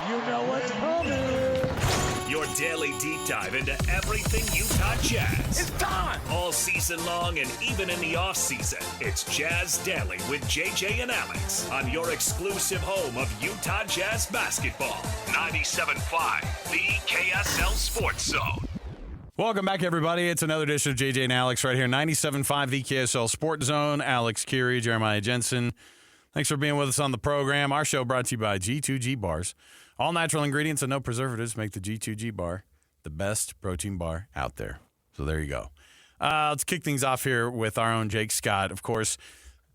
You know what's coming. Your daily deep dive into everything Utah Jazz. It's time. All season long and even in the off season. It's Jazz Daily with JJ and Alex on your exclusive home of Utah Jazz basketball. 97.5, the KSL Sports Zone. Welcome back, everybody. It's another edition of JJ and Alex right here. 97.5, the KSL Sports Zone. Alex Curie, Jeremiah Jensen. Thanks for being with us on the program. Our show brought to you by G2G Bars. All natural ingredients and no preservatives make the G2G Bar the best protein bar out there. So there you go. Let's kick things off here with our own Jake Scott. Of course,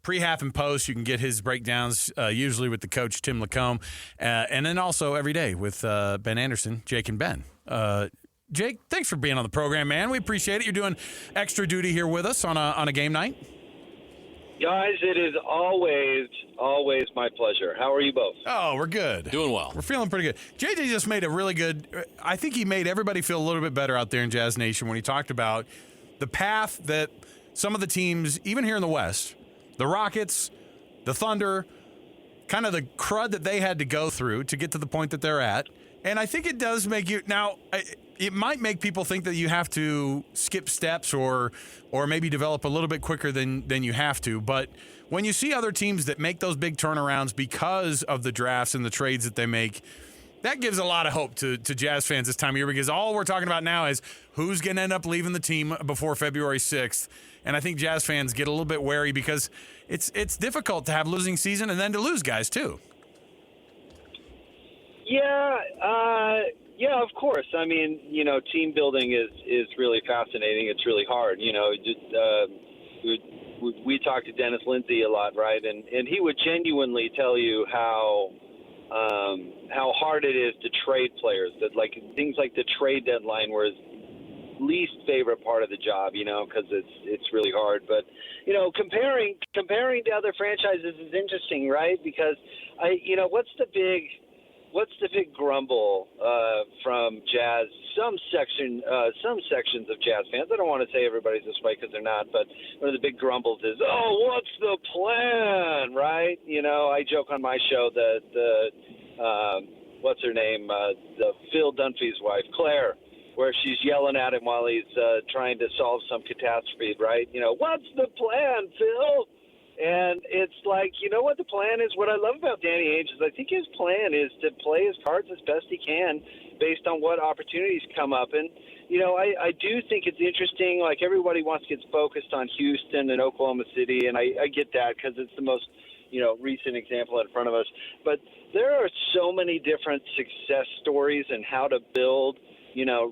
pre-half and post, you can get his breakdowns usually with the coach, Tim Lacombe, and then also every day with Ben Anderson, Jake and Ben. Jake, thanks for being on the program, man. We appreciate it. You're doing extra duty here with us on a game night. Guys, it is always my pleasure. How are you both? Oh, we're good. Doing well. We're feeling pretty good. JJ just made a really good – I think he made everybody feel a little bit better out there in Jazz Nation when he talked about the path that some of the teams, even here in the West, the Rockets, the Thunder, kind of the crud that they had to go through to get to the point that they're at. And I think it does make you – now, it might make people think that you have to skip steps or maybe develop a little bit quicker than you have to. But when you see other teams that make those big turnarounds because of the drafts and the trades that they make, that gives a lot of hope to Jazz fans this time of year, because all we're talking about now is who's going to end up leaving the team before February 6th. And I think Jazz fans get a little bit wary because it's difficult to have a losing season and then to lose guys too. Yeah, of course. I mean, team building is really fascinating. It's really hard. We talked to Dennis Lindsay a lot, right? And he would genuinely tell you how hard it is to trade players. That things like the trade deadline were his least favorite part of the job, because it's really hard. But comparing to other franchises is interesting, right? Because what's the big grumble from Jazz? Some sections of Jazz fans. I don't want to say everybody's this way because they're not, but one of the big grumbles is, what's the plan, right? I joke on my show that what's her name, the Phil Dunphy's wife, Claire, where she's yelling at him while he's trying to solve some catastrophe, right? What's the plan, Phil? And it's like, what the plan is? What I love about Danny Ainge is I think his plan is to play his cards as best he can based on what opportunities come up. And, I do think it's interesting. Like, everybody wants to get focused on Houston and Oklahoma City, and I get that because it's the most, recent example in front of us. But there are so many different success stories and how to build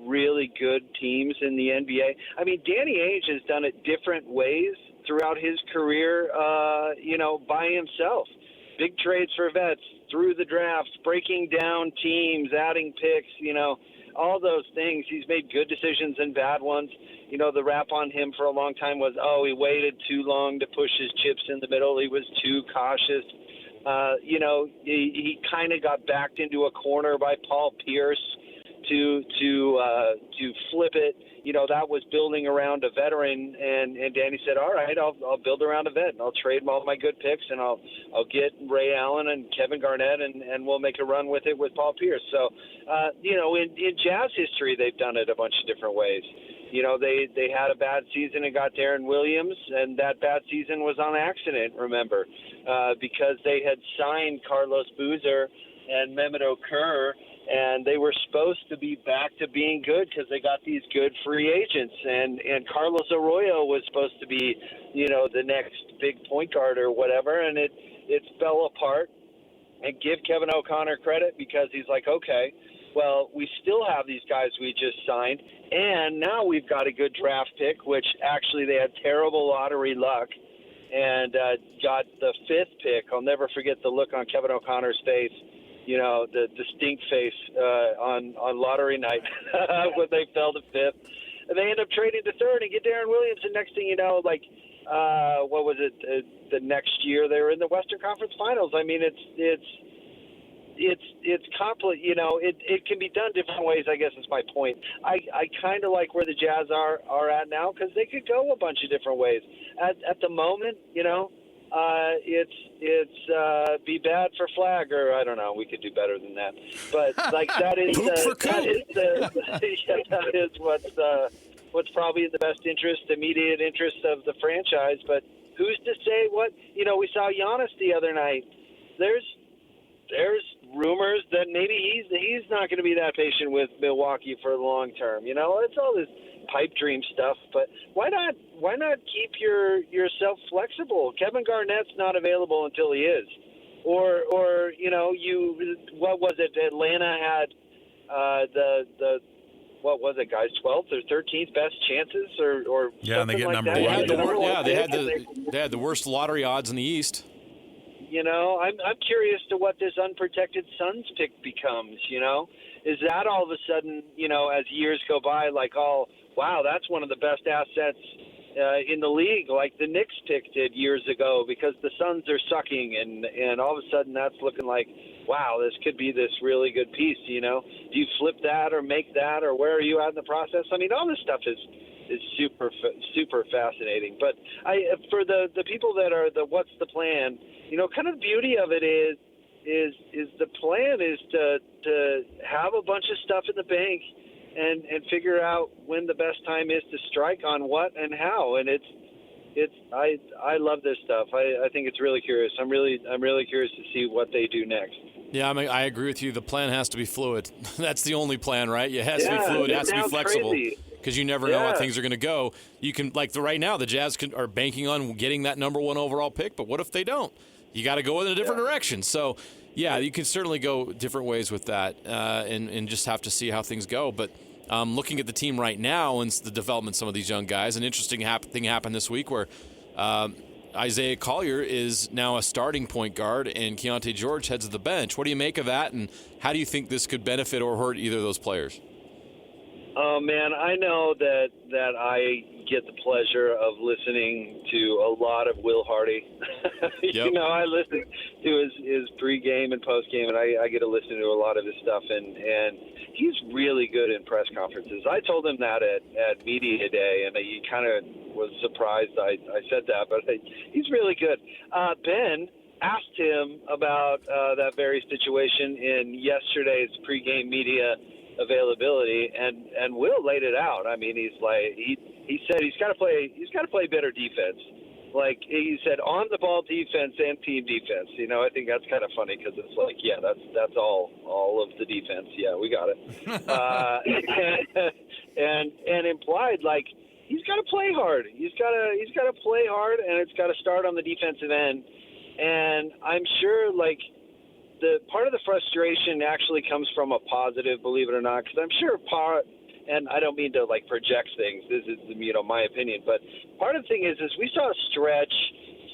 really good teams in the NBA. I mean, Danny Ainge has done it different ways throughout his career, by himself. Big trades for vets, through the drafts, breaking down teams, adding picks, all those things. He's made good decisions and bad ones. The rap on him for a long time was, he waited too long to push his chips in the middle. He was too cautious. He kind of got backed into a corner by Paul Pierce to flip it. That was building around a veteran, and Danny said, all right, I'll build around a vet, and I'll trade all my good picks, and I'll get Ray Allen and Kevin Garnett, and we'll make a run with it with Paul Pierce. So, in Jazz history, they've done it a bunch of different ways. They had a bad season and got Darren Williams, and that bad season was on accident, remember, because they had signed Carlos Boozer and Mehmet Okur, and they were supposed to be back to being good because they got these good free agents. And Carlos Arroyo was supposed to be, the next big point guard or whatever, and it fell apart. And give Kevin O'Connor credit because he's like, okay, well, we still have these guys we just signed, and now we've got a good draft pick, which actually they had terrible lottery luck and got the 5th pick. I'll never forget the look on Kevin O'Connor's face. The distinct face on lottery night when they fell to 5th. And they end up trading to 3rd and get Darren Williams. And next thing you know, what was it? The next year they were in the Western Conference Finals. I mean, it's complex. It can be done different ways, I guess is my point. I kind of like where the Jazz are at now because they could go a bunch of different ways. At the moment, it's be bad for flag, or I don't know. We could do better than that. But like that is that is what's probably in the best interest, immediate interest of the franchise. But who's to say what? We saw Giannis the other night. There's rumors that maybe he's not going to be that patient with Milwaukee for the long term. It's all this pipe dream stuff. But why not keep yourself flexible? Kevin Garnett's not available until he is. Or what was it? Atlanta had what was it, guys? 12th or 13th best chances, or yeah, and they get like number that. one. They had the worst lottery odds in the East. I'm curious to what this unprotected Suns pick becomes. Is that all of a sudden, as years go by, like, oh, wow, that's one of the best assets in the league, like the Knicks pick did years ago, because the Suns are sucking, and all of a sudden that's looking like, wow, this could be this really good piece. Do you flip that or make that, or where are you at in the process? I mean, all this stuff is super fascinating. But for the people that are the what's the plan, kind of the beauty of it is the plan is to have a bunch of stuff in the bank and figure out when the best time is to strike on what and how. And I love this stuff. I think it's really curious. I'm really curious to see what they do next. Yeah, I agree with you. The plan has to be fluid. That's the only plan, right? It has to be fluid. It has to be flexible. Because you never know how things are going to go. You can, right now, the Jazz are banking on getting that number 1 overall pick, but what if they don't? You got to go in a different direction. So, yeah, you can certainly go different ways with that, and just have to see how things go. But looking at the team right now and the development of some of these young guys, an interesting thing happened this week where Isaiah Collier is now a starting point guard, and Keontae George heads to the bench. What do you make of that, and how do you think this could benefit or hurt either of those players? Oh, man, I know that I get the pleasure of listening to a lot of Will Hardy. Yep. I listen to his pregame and postgame, and I get to listen to a lot of his stuff, and he's really good in press conferences. I told him that at Media Day, and he kind of was surprised I said that, but he's really good. Ben asked him about that very situation in yesterday's pregame media availability, and Will laid it out. I mean, he's like he said he's got to play better defense. Like he said, on the ball defense and team defense. I think that's kind of funny because it's like, yeah, that's all of the defense. Yeah, we got it. and implied, like, he's got to play hard. He's got to play hard, and it's got to start on the defensive end. And I'm sure, like, the part of the frustration actually comes from a positive, believe it or not, because I'm sure and I don't mean to like project things. This is my opinion, but part of the thing is we saw a stretch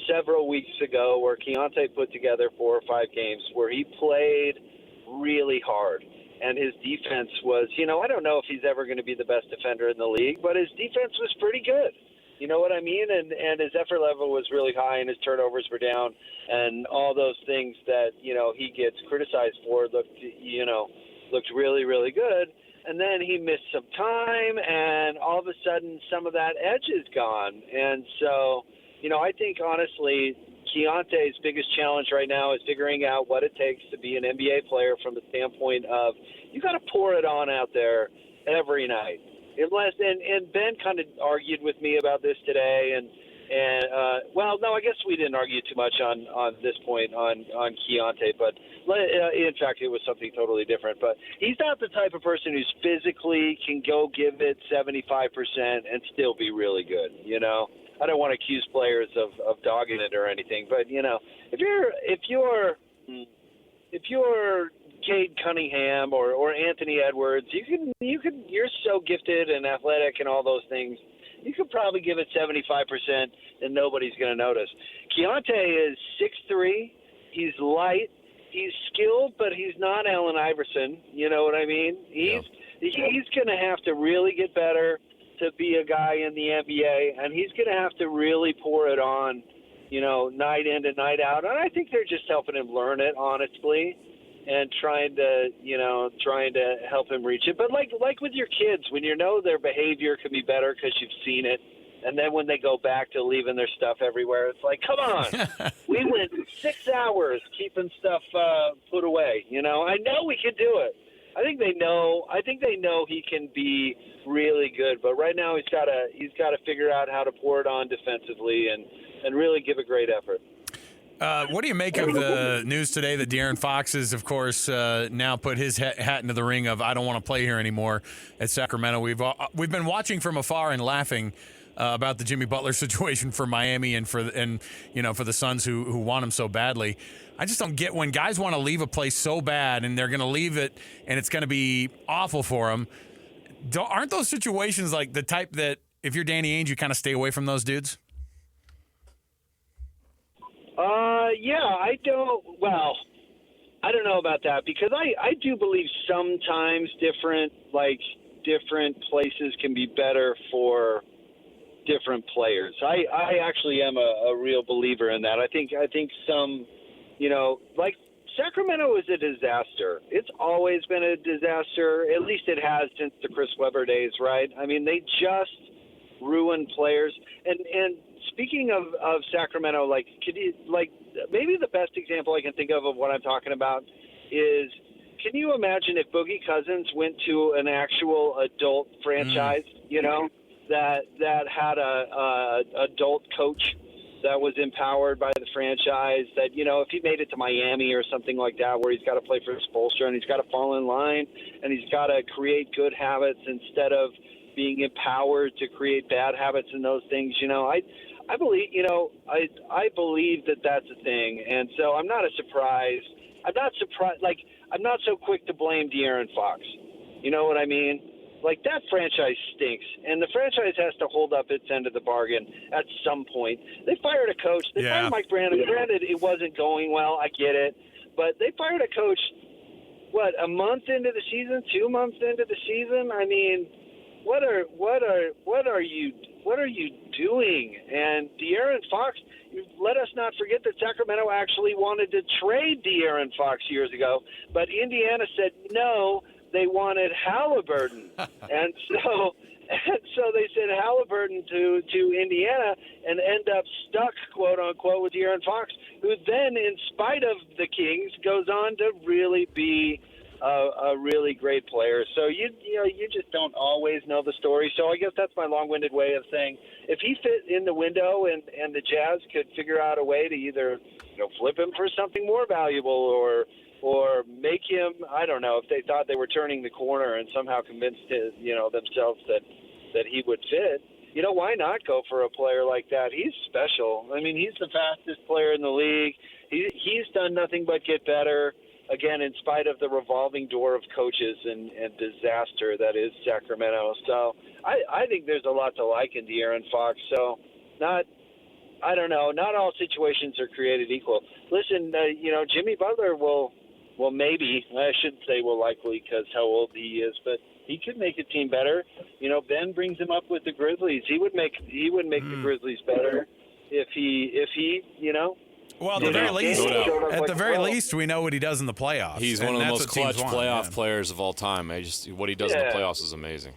several weeks ago where Keontae put together 4 or 5 games where he played really hard, and his defense was, I don't know if he's ever going to be the best defender in the league, but his defense was pretty good. You know what I mean? And his effort level was really high, and his turnovers were down, and all those things that, he gets criticized for looked really, really good. And then he missed some time, and all of a sudden some of that edge is gone. And so, I think, honestly, Keontae's biggest challenge right now is figuring out what it takes to be an NBA player from the standpoint of you got to pour it on out there every night. And Ben kind of argued with me about this today, and well, no, I guess we didn't argue too much on this point on Keontae, but in fact, it was something totally different. But he's not the type of person who's physically can go give it 75% and still be really good. I don't want to accuse players of dogging it or anything, but if you're Cade Cunningham or Anthony Edwards, you're so gifted and athletic and all those things. You could probably give it 75% and nobody's going to notice. Keontae is 6'3". He's light. He's skilled, but he's not Allen Iverson. You know what I mean? He's going to have to really get better to be a guy in the NBA, and he's going to have to really pour it on, night in and night out. And I think they're just helping him learn it, honestly, and trying to help him reach it. But like with your kids, when their behavior can be better because you've seen it And then when they go back to leaving their stuff everywhere, it's like, come on. We went 6 hours keeping stuff put away. I know we can do it. I think they know he can be really good, but right now he's got to figure out how to pour it on defensively and really give a great effort. What do you make of the news today that De'Aaron Fox has, of course, now put his hat into the ring of I don't want to play here anymore at Sacramento? We've been watching from afar and laughing about the Jimmy Butler situation for Miami and for the Suns who want him so badly. I just don't get when guys want to leave a place so bad and they're going to leave it and it's going to be awful for them. Aren't those situations like the type that if you're Danny Ainge, you kind of stay away from those dudes? I don't know about that because I do believe sometimes different places can be better for different players. I actually am a real believer in that. I think some, Sacramento is a disaster. It's always been a disaster. At least it has since the Chris Webber days, right? I mean, they just ruin players. And speaking of Sacramento, maybe the best example I can think of what I'm talking about is, can you imagine if Boogie Cousins went to an actual adult franchise, that had a adult coach that was empowered by the franchise, that, if he made it to Miami or something like that where he's got to play for Spoelstra and he's got to fall in line and he's got to create good habits instead of being empowered to create bad habits and those things, I believe, I believe that that's a thing. And so I'm not surprised. I'm not so quick to blame De'Aaron Fox. You know what I mean? That franchise stinks, and the franchise has to hold up its end of the bargain at some point. They fired a coach. They fired Mike Brandon. Granted, it wasn't going well. I get it. But they fired a coach, a month into the season, 2 months into the season? I mean, what are you doing? And De'Aaron Fox, let us not forget that Sacramento actually wanted to trade De'Aaron Fox years ago, but Indiana said no. They wanted Halliburton, and so they sent Halliburton to Indiana and end up stuck, quote unquote, with De'Aaron Fox, who then, in spite of the Kings, goes on to really be a really great player. So you just don't always know the story. So I guess that's my long-winded way of saying if he fit in the window and the Jazz could figure out a way to either flip him for something more valuable or make him, I don't know, if they thought they were turning the corner and somehow convinced themselves that he would fit, why not go for a player like that? He's special. I mean, he's the fastest player in the league. He's done nothing but get better, again, in spite of the revolving door of coaches and disaster that is Sacramento. So I think there's a lot to like in De'Aaron Fox. So I don't know. Not all situations are created equal. Listen, Jimmy Butler will maybe, I shouldn't say will likely because how old he is, but he could make a team better. Ben brings him up with the Grizzlies. He would make the Grizzlies better if he. Well, at the very least, we know what he does in the playoffs. He's one of the most clutch playoff players of all time. What he does in the playoffs is amazing.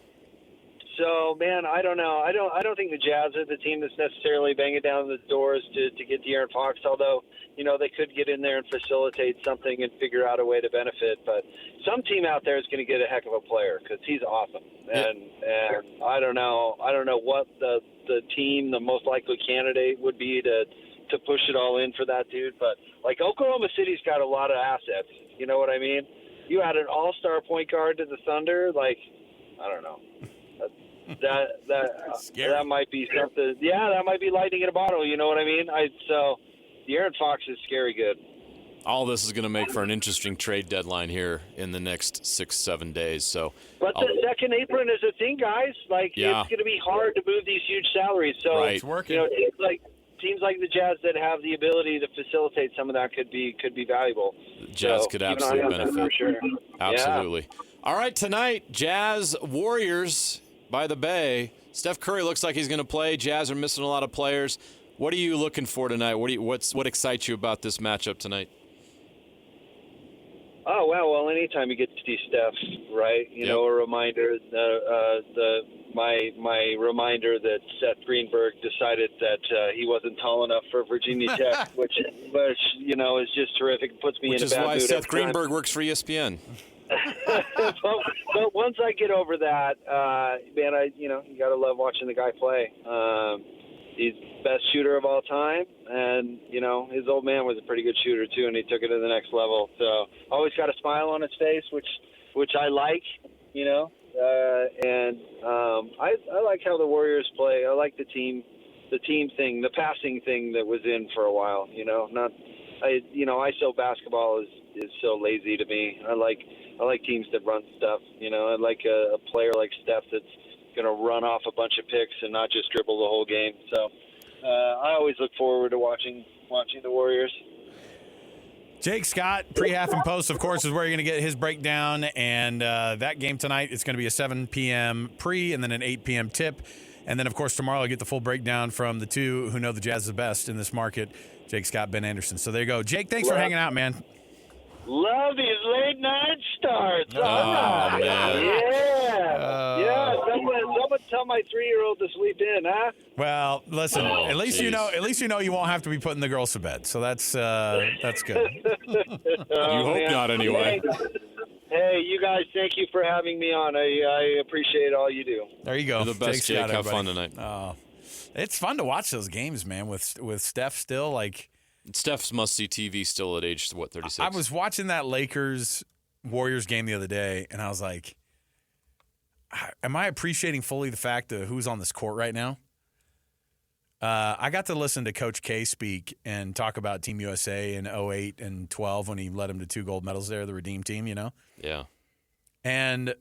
So, man, I don't know. I don't think the Jazz are the team that's necessarily banging down the doors to get De'Aaron Fox, although, they could get in there and facilitate something and figure out a way to benefit. But some team out there is going to get a heck of a player because he's awesome. And I don't know what the team, the most likely candidate would be to push it all in for that dude. But, Oklahoma City's got a lot of assets. You know what I mean? You add an all-star point guard to the Thunder, I don't know. That might be something. Yeah, that might be lightning in a bottle. You know what I mean? So De'Aaron Fox is scary good. All this is going to make for an interesting trade deadline here in the next 6-7 days. So, but the second apron is a thing, guys. It's going to be hard to move these huge salaries. So right. It's working. Teams like the Jazz that have the ability to facilitate some of that could be valuable. The Jazz could absolutely benefit. For sure. Absolutely. Yeah. All right, tonight, Jazz Warriors by the Bay. Steph Curry looks like he's going to play. Jazz are missing a lot of players. What are you looking for tonight? What excites you about this matchup tonight? Oh, well, anytime you get to see Steph, right? You know, a reminder, my reminder that Seth Greenberg decided that he wasn't tall enough for Virginia Tech, which you know, is just terrific. It puts me in a bad mood. Which is why Seth Greenberg works for ESPN. but once I get over that, man, you got to love watching the guy play. He's the best shooter of all time, and, you know, his old man was a pretty good shooter, too, and he took it to the next level. So always got a smile on his face, which I like, you know. I like how the Warriors play. I like the team thing, the passing thing that was in for a while, you know. ISO basketball is so lazy to me. I like teams that run stuff, you know. I like a player like Steph that's going to run off a bunch of picks and not just dribble the whole game. So I always look forward to watching the Warriors. Jake Scott, pre-half and post, of course, is where you're going to get his breakdown. And that game tonight is going to be a 7 p.m. pre and then an 8 p.m. tip. And then, of course, tomorrow you'll get the full breakdown from the two who know the Jazz the best in this market, Jake Scott, Ben Anderson. So there you go. Jake, thanks for hanging out, man. Love these late night starts. Oh, man. Yeah. Someone tell my 3-year-old to sleep in, huh? Well, listen. At least you know you won't have to be putting the girls to bed. So that's good. You hope not, anyway. Hey, you guys, thank you for having me on. I appreciate all you do. There you go. You're the best, Jake. Have fun tonight. It's fun to watch those games, man. With Steph still like. Steph's must-see TV still at age, 36? I was watching that Lakers-Warriors game the other day, and I was like, am I appreciating fully the fact of who's on this court right now? I got to listen to Coach K speak and talk about Team USA in 08 and 12 when he led them to 2 gold medals there, the Redeem team, you know? Yeah. And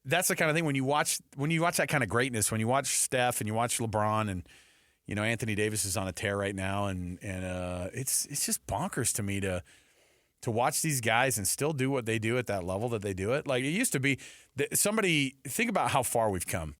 that's the kind of thing when you watch that kind of greatness, when you watch Steph and you watch LeBron and – you know, Anthony Davis is on a tear right now, and it's just bonkers to me to watch these guys and still do what they do at that level that they do it. Like, it used to be somebody – think about how far we've come.